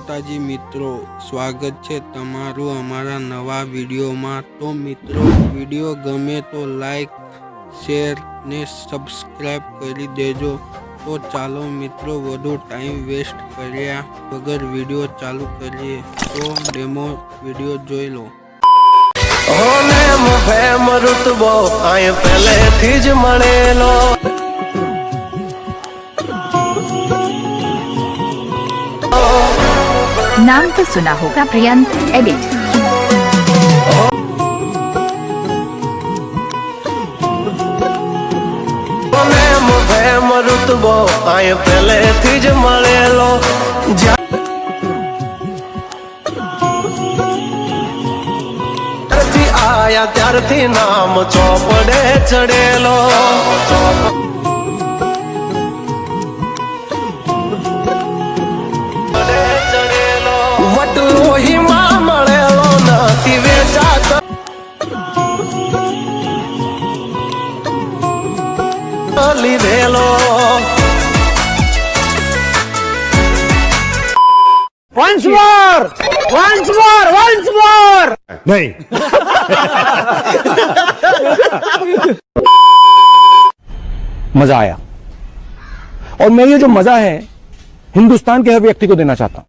माताजी मित्रों, स्वागत है तमारू अमारा नवा विडियो में। तो मित्रों, विडियो गमे तो लाइक शेर ने सब्सक्राइब करी देजो। तो चालो मित्रों, वधु टाइम वेस्ट कर्या वगर विडियो चालू करिए। तो डेमो विडियो जोई लो। नाम तो सुना होगा, प्रियंक एडिट। रुतबो आए पहले थी ज मळेलो ज्यारथी आया त्यारथी नाम चौपड़े चढ़ेलो। वटलो ही मां मळेलो नथी वेचातो लीधेलो। Once more! Once more! Once more! नहीं। मजा आया, और मैं ये जो मजा है हिंदुस्तान के हर व्यक्ति को देना चाहता हूं।